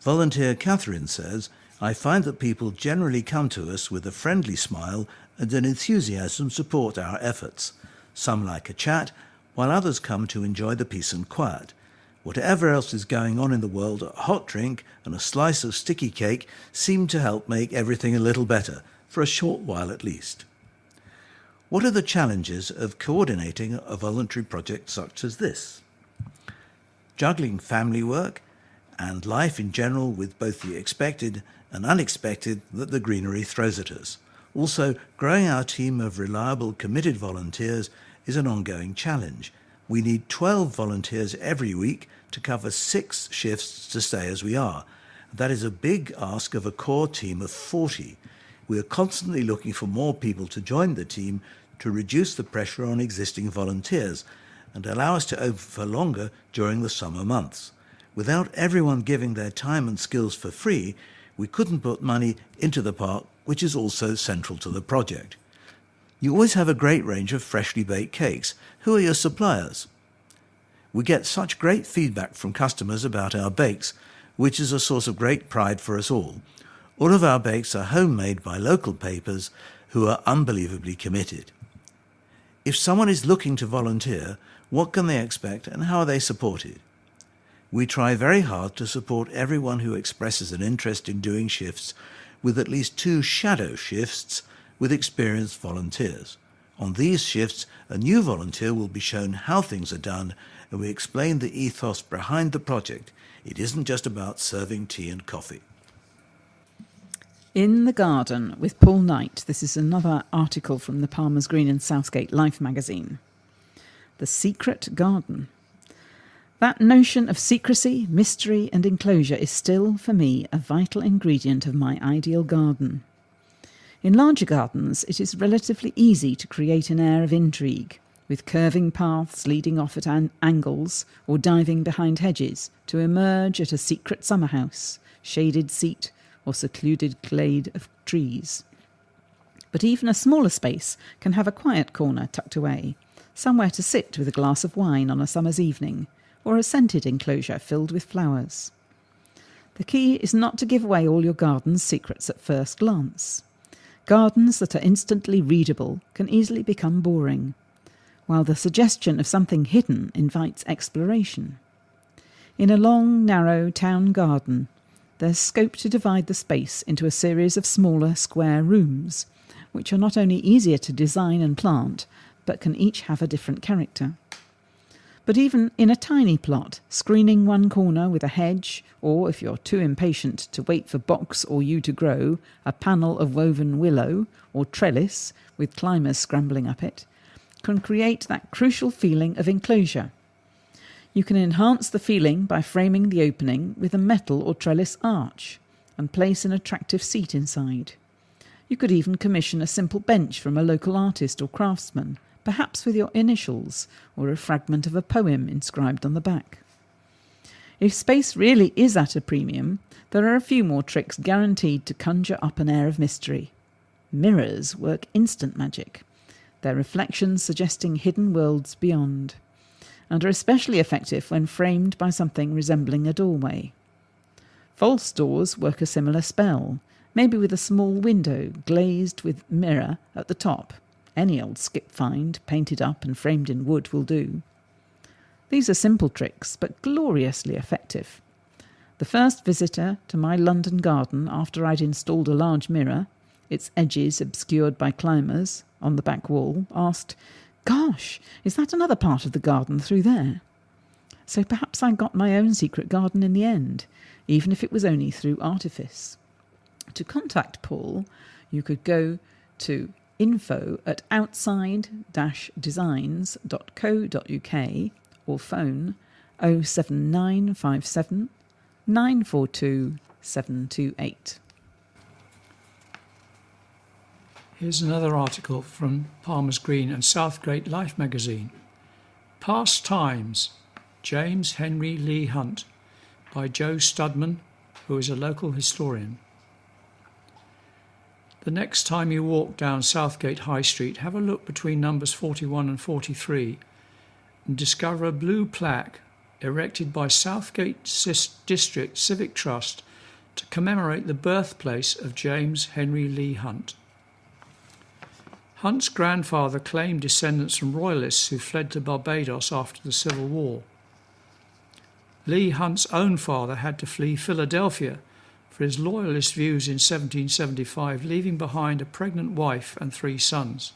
Volunteer Catherine says, I find that people generally come to us with a friendly smile and an enthusiasm support our efforts. Some like a chat, while others come to enjoy the peace and quiet. Whatever else is going on in the world, a hot drink and a slice of sticky cake seem to help make everything a little better, for a short while at least. What are the challenges of coordinating a voluntary project such as this? Juggling family work and life in general with both the expected and unexpected that the greenery throws at us. Also, growing our team of reliable, committed volunteers is an ongoing challenge. We need 12 volunteers every week to cover 6 shifts to stay as we are. That is a big ask of a core team of 40. We are constantly looking for more people to join the team to reduce the pressure on existing volunteers and allow us to open for longer during the summer months. Without everyone giving their time and skills for free, we couldn't put money into the park, which is also central to the project. You always have a great range of freshly baked cakes. Who are your suppliers? We get such great feedback from customers about our bakes, which is a source of great pride for us all. All of our bakes are homemade by local papers who are unbelievably committed. If someone is looking to volunteer, what can they expect and how are they supported? We try very hard to support everyone who expresses an interest in doing shifts, with at least 2 shadow shifts with experienced volunteers. On these shifts, a new volunteer will be shown how things are done, and we explain the ethos behind the project. It isn't just about serving tea and coffee. In the Garden with Paul Knight. This is another article from the Palmer's Green and Southgate Life magazine. The Secret Garden. That notion of secrecy, mystery and enclosure is still, for me, a vital ingredient of my ideal garden. In larger gardens, it is relatively easy to create an air of intrigue, with curving paths leading off at angles or diving behind hedges to emerge at a secret summer house, shaded seat or secluded glade of trees. But even a smaller space can have a quiet corner tucked away, somewhere to sit with a glass of wine on a summer's evening, or a scented enclosure filled with flowers. The key is not to give away all your garden's secrets at first glance. Gardens that are instantly readable can easily become boring, while the suggestion of something hidden invites exploration. In a long, narrow town garden, there's scope to divide the space into a series of smaller square rooms, which are not only easier to design and plant, but can each have a different character. But even in a tiny plot, screening one corner with a hedge, or if you're too impatient to wait for box or yew to grow, a panel of woven willow or trellis with climbers scrambling up it, can create that crucial feeling of enclosure. You can enhance the feeling by framing the opening with a metal or trellis arch and place an attractive seat inside. You could even commission a simple bench from a local artist or craftsman, perhaps with your initials or a fragment of a poem inscribed on the back. If space really is at a premium, there are a few more tricks guaranteed to conjure up an air of mystery. Mirrors work instant magic, their reflections suggesting hidden worlds beyond, and are especially effective when framed by something resembling a doorway. False doors work a similar spell, maybe with a small window glazed with mirror at the top. Any old skip find, painted up and framed in wood, will do. These are simple tricks, but gloriously effective. The first visitor to my London garden after I'd installed a large mirror, its edges obscured by climbers, on the back wall, asked, "Gosh, is that another part of the garden through there?" So perhaps I got my own secret garden in the end, even if it was only through artifice. To contact Paul, you could go to info@outside-designs.co.uk or phone 07957 942 728. Here's another article from Palmer's Green and Southgate Life magazine. Past Times, James Henry Lee Hunt, by Joe Studman, who is a local historian. The next time you walk down Southgate High Street, have a look between numbers 41 and 43 and discover a blue plaque erected by Southgate District Civic Trust to commemorate the birthplace of James Henry Lee Hunt. Hunt's grandfather claimed descendants from royalists who fled to Barbados after the Civil War. Lee Hunt's own father had to flee Philadelphia for his loyalist views in 1775, leaving behind a pregnant wife and 3 sons.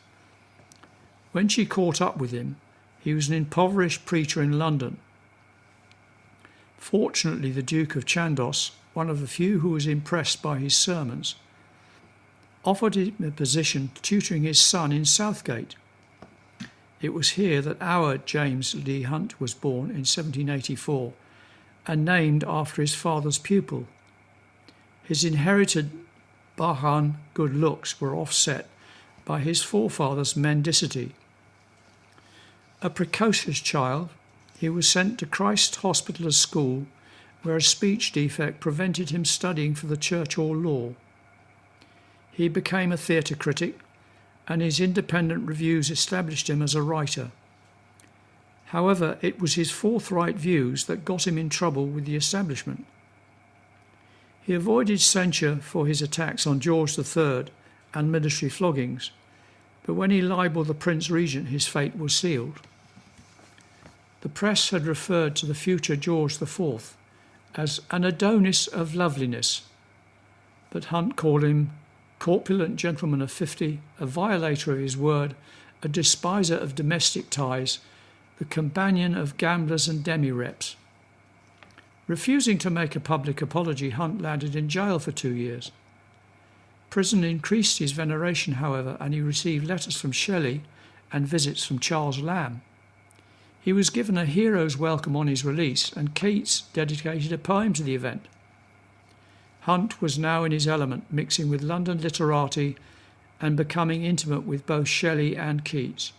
When she caught up with him, he was an impoverished preacher in London. Fortunately, the Duke of Chandos, one of the few who was impressed by his sermons, offered him a position tutoring his son in Southgate. It was here that our James Lee Hunt was born in 1784 and named after his father's pupil. His inherited Bahan good looks were offset by his forefather's mendicity. A precocious child, he was sent to Christ Hospitalers School, where a speech defect prevented him studying for the church or law. He became a theatre critic, and his independent reviews established him as a writer. However, it was his forthright views that got him in trouble with the establishment. He avoided censure for his attacks on George III and military floggings, but when he libelled the Prince Regent, his fate was sealed. The press had referred to the future George IV as an Adonis of loveliness, but Hunt called him corpulent gentleman of 50, a violator of his word, a despiser of domestic ties, the companion of gamblers and demi-reps. Refusing to make a public apology, Hunt landed in jail for 2 years. Prison increased his veneration, however, and he received letters from Shelley and visits from Charles Lamb. He was given a hero's welcome on his release, and Keats dedicated a poem to the event. Hunt was now in his element, mixing with London literati and becoming intimate with both Shelley and Keats.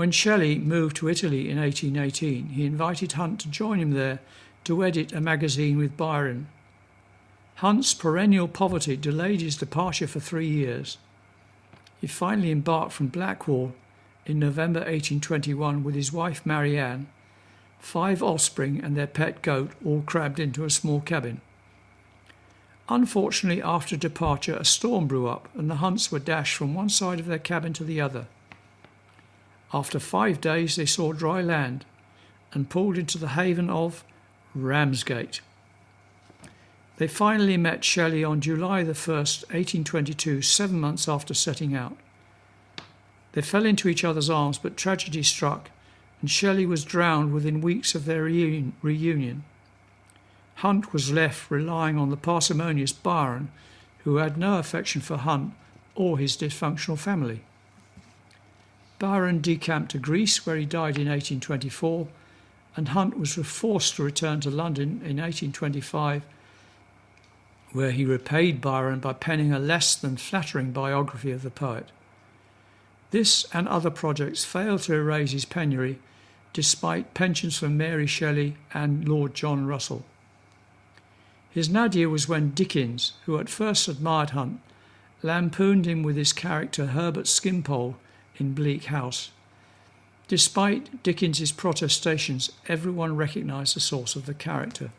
When Shelley moved to Italy in 1818, he invited Hunt to join him there to edit a magazine with Byron. Hunt's perennial poverty delayed his departure for 3 years. He finally embarked from Blackwall in November 1821 with his wife Marianne, 5 offspring and their pet goat, all crammed into a small cabin. Unfortunately, after departure, a storm blew up and the Hunts were dashed from one side of their cabin to the other. After 5 days, they saw dry land and pulled into the haven of Ramsgate. They finally met Shelley on July the 1st, 1822, 7 months after setting out. They fell into each other's arms, but tragedy struck, and Shelley was drowned within weeks of their reunion. Hunt was left relying on the parsimonious Byron, who had no affection for Hunt or his dysfunctional family. Byron decamped to Greece, where he died in 1824, and Hunt was forced to return to London in 1825, where he repaid Byron by penning a less than flattering biography of the poet. This and other projects failed to erase his penury, despite pensions from Mary Shelley and Lord John Russell. His nadir was when Dickens, who at first admired Hunt, lampooned him with his character Herbert Skimpole in Bleak House. Despite Dickens's protestations, everyone recognised the source of the character.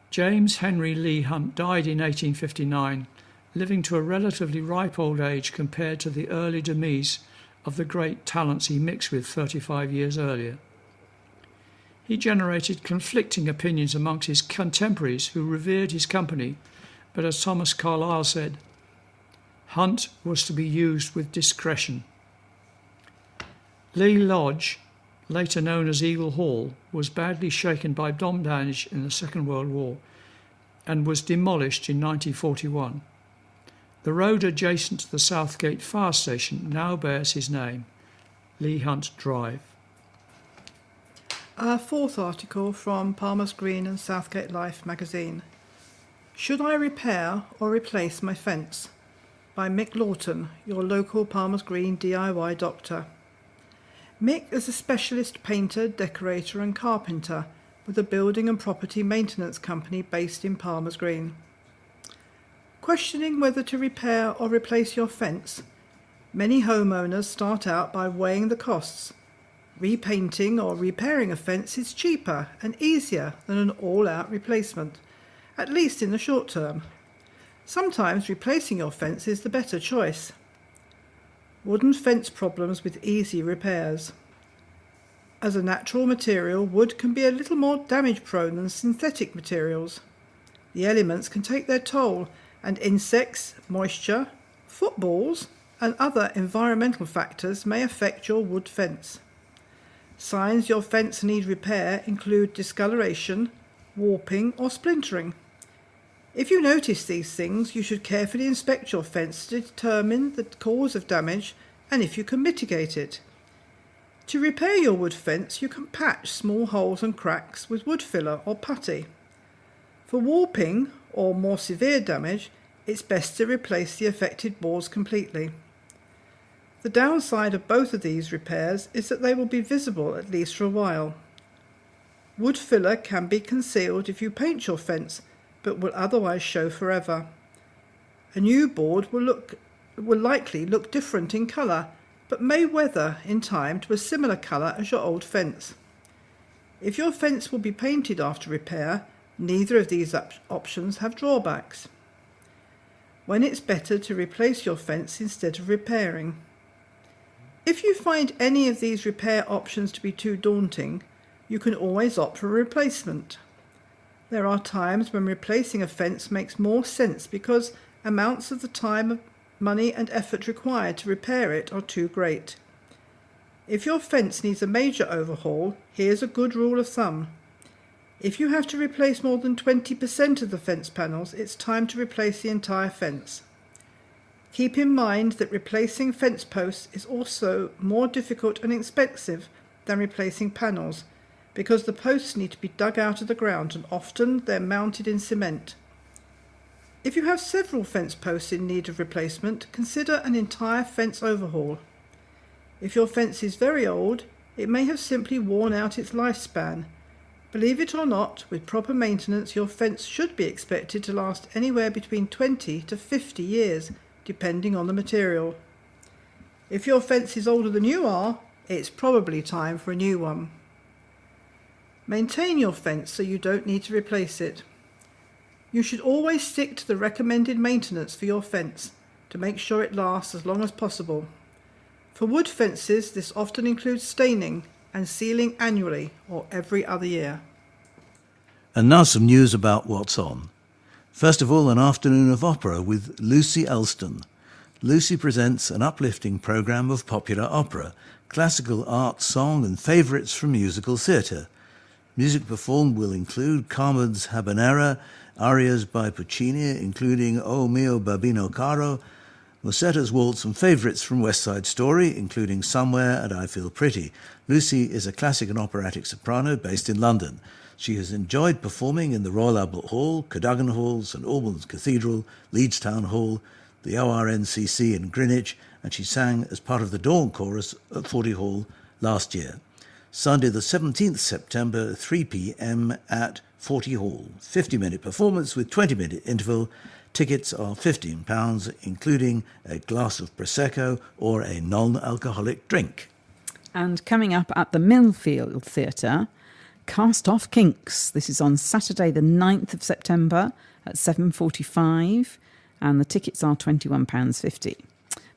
James Henry Leigh Hunt died in 1859, living to a relatively ripe old age compared to the early demise of the great talents he mixed with 35 years earlier. He generated conflicting opinions amongst his contemporaries who revered his company, but as Thomas Carlyle said, Hunt was to be used with discretion. Lee Lodge, later known as Eagle Hall, was badly shaken by bomb damage in the Second World War and was demolished in 1941. The road adjacent to the Southgate fire station now bears his name, Leigh Hunt Drive. Our 4th article from Palmer's Green and Southgate Life magazine. Should I repair or replace my fence? By Mick Lawton, your local Palmer's Green DIY doctor. Mick is a specialist painter, decorator and carpenter with a building and property maintenance company based in Palmer's Green. Questioning whether to repair or replace your fence? Many homeowners start out by weighing the costs. Repainting or repairing a fence is cheaper and easier than an all-out replacement, at least in the short term. Sometimes replacing your fence is the better choice. Wooden fence problems with easy repairs. As a natural material, wood can be a little more damage-prone than synthetic materials. The elements can take their toll, and insects, moisture, footballs, and other environmental factors may affect your wood fence. Signs your fence needs repair include discoloration, warping, or splintering. If you notice these things, you should carefully inspect your fence to determine the cause of damage and if you can mitigate it. To repair your wood fence, you can patch small holes and cracks with wood filler or putty. For warping or more severe damage, it's best to replace the affected boards completely. The downside of both of these repairs is that they will be visible at least for a while. Wood filler can be concealed if you paint your fence, but will otherwise show forever. A new board will likely look different in colour, but may weather in time to a similar colour as your old fence. If your fence will be painted after repair, neither of these options have drawbacks. When it's better to replace your fence instead of repairing. If you find any of these repair options to be too daunting, you can always opt for a replacement. There are times when replacing a fence makes more sense because amounts of the time, money and effort required to repair it are too great. If your fence needs a major overhaul, here's a good rule of thumb. If you have to replace more than 20% of the fence panels, it's time to replace the entire fence. Keep in mind that replacing fence posts is also more difficult and expensive than replacing panels, because the posts need to be dug out of the ground and often they're mounted in cement. If you have several fence posts in need of replacement, consider an entire fence overhaul. If your fence is very old, it may have simply worn out its lifespan. Believe it or not, with proper maintenance, your fence should be expected to last anywhere between 20 to 50 years, depending on the material. If your fence is older than you are, it's probably time for a new one. Maintain your fence so you don't need to replace it. You should always stick to the recommended maintenance for your fence to make sure it lasts as long as possible. For wood fences, this often includes staining and sealing annually or every other year. And now some news about what's on. First of all, an afternoon of opera with Lucy Elston. Lucy presents an uplifting programme of popular opera, classical art, song and favourites from musical theatre. Music performed will include Carmen's Habanera, arias by Puccini, including O Mio Babino Caro, Mussetta's waltz and favourites from West Side Story, including Somewhere and I Feel Pretty. Lucy is a classic and operatic soprano based in London. She has enjoyed performing in the Royal Albert Hall, Cadogan Hall, St Albans Cathedral, Leeds Town Hall, the ORNCC in Greenwich, and she sang as part of the Dawn Chorus at Forty Hall last year. Sunday the 17th September, 3 p.m. at Forty Hall. 50-minute performance with 20-minute interval. Tickets are £15, including a glass of Prosecco or a non-alcoholic drink. And coming up at the Millfield Theatre, Cast Off Kinks. This is on Saturday the 9th of September at 7:45, and the tickets are £21.50.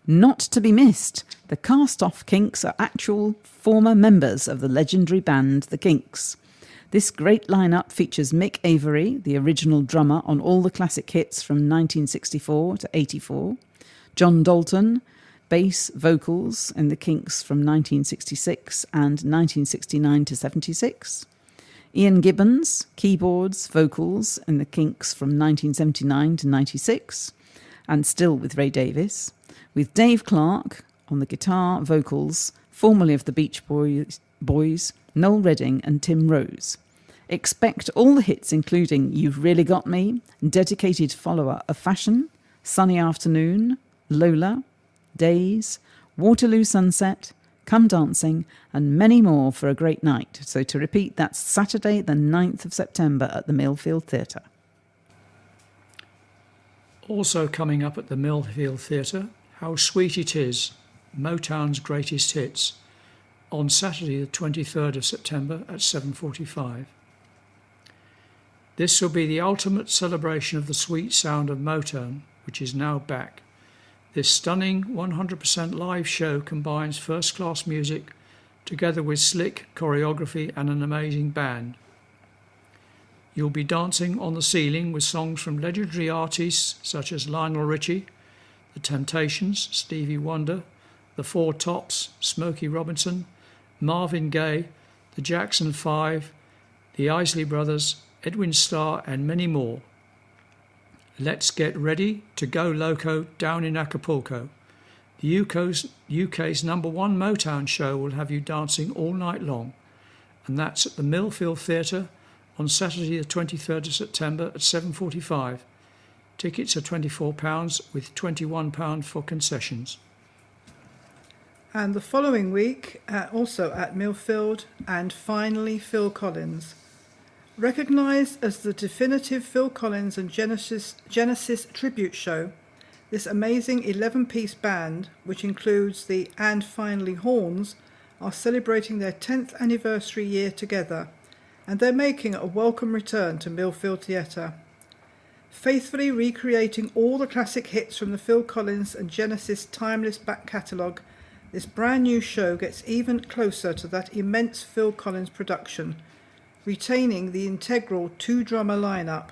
Not to be missed, the Cast Off Kinks are actual former members of the legendary band The Kinks. This great lineup features Mick Avery, the original drummer on all the classic hits from 1964 to 84, John Dalton, bass vocals in the Kinks from 1966 and 1969 to 76, Ian Gibbons, keyboards, vocals in the Kinks from 1979 to 96, and still with Ray Davies, with Dave Clark on the guitar, vocals, formerly of the Beach Boys, Noel Redding and Tim Rose. Expect all the hits including You've Really Got Me, Dedicated Follower of Fashion, Sunny Afternoon, Lola, Days, Waterloo Sunset, Come Dancing and many more for a great night. So to repeat, that's Saturday the 9th of September at the Millfield Theatre. Also coming up at the Millfield Theatre, How Sweet It Is, Motown's Greatest Hits, on Saturday the 23rd of September at 7:45. This will be the ultimate celebration of the sweet sound of Motown, which is now back. This stunning 100% live show combines first-class music together with slick choreography and an amazing band. You'll be dancing on the ceiling with songs from legendary artists such as Lionel Richie, The Temptations, Stevie Wonder, The Four Tops, Smokey Robinson, Marvin Gaye, the Jackson 5, the Isley Brothers, Edwin Starr and many more. Let's get ready to go loco down in Acapulco. The UK's #1 Motown show will have you dancing all night long, and that's at the Millfield Theatre on Saturday the 23rd of September at 7:45. Tickets are £24 with £21 for concessions. And the following week, also at Millfield, and finally Phil Collins. Recognised as the definitive Phil Collins and Genesis tribute show, this amazing 11-piece band, which includes the And Finally Horns, are celebrating their 10th anniversary year together, and they're making a welcome return to Millfield Theatre. Faithfully recreating all the classic hits from the Phil Collins and Genesis timeless back catalogue, this brand new show gets even closer to that immense Phil Collins production, retaining the integral two-drummer lineup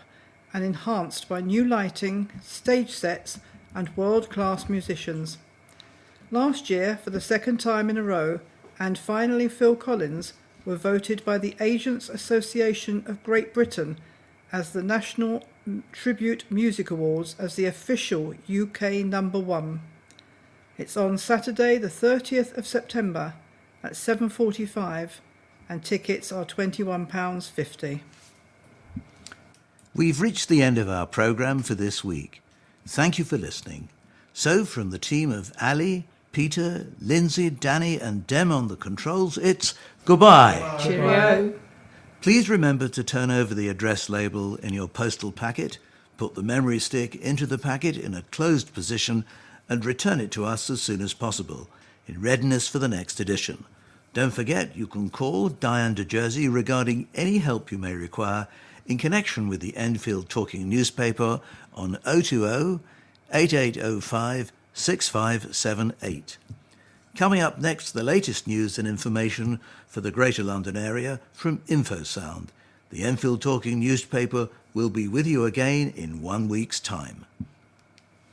and enhanced by new lighting, stage sets and world-class musicians. Last year, for the second time in a row, And Finally Phil Collins were voted by the Agents Association of Great Britain as the National Tribute Music Awards as the official UK #1. It's on Saturday the 30th of September at 7:45 and tickets are £21.50. We've reached the end of our programme for this week. Thank you for listening. So from the team of Ali, Peter, Lindsay, Danny and Dem on the controls, it's goodbye. Cheerio. Please remember to turn over the address label in your postal packet, put the memory stick into the packet in a closed position and return it to us as soon as possible, in readiness for the next edition. Don't forget you can call Diane de Jersey regarding any help you may require in connection with the Enfield Talking newspaper on 020 8805 6578. Coming up next, the latest news and information for the Greater London area from InfoSound. The Enfield Talking newspaper will be with you again in 1 week's time.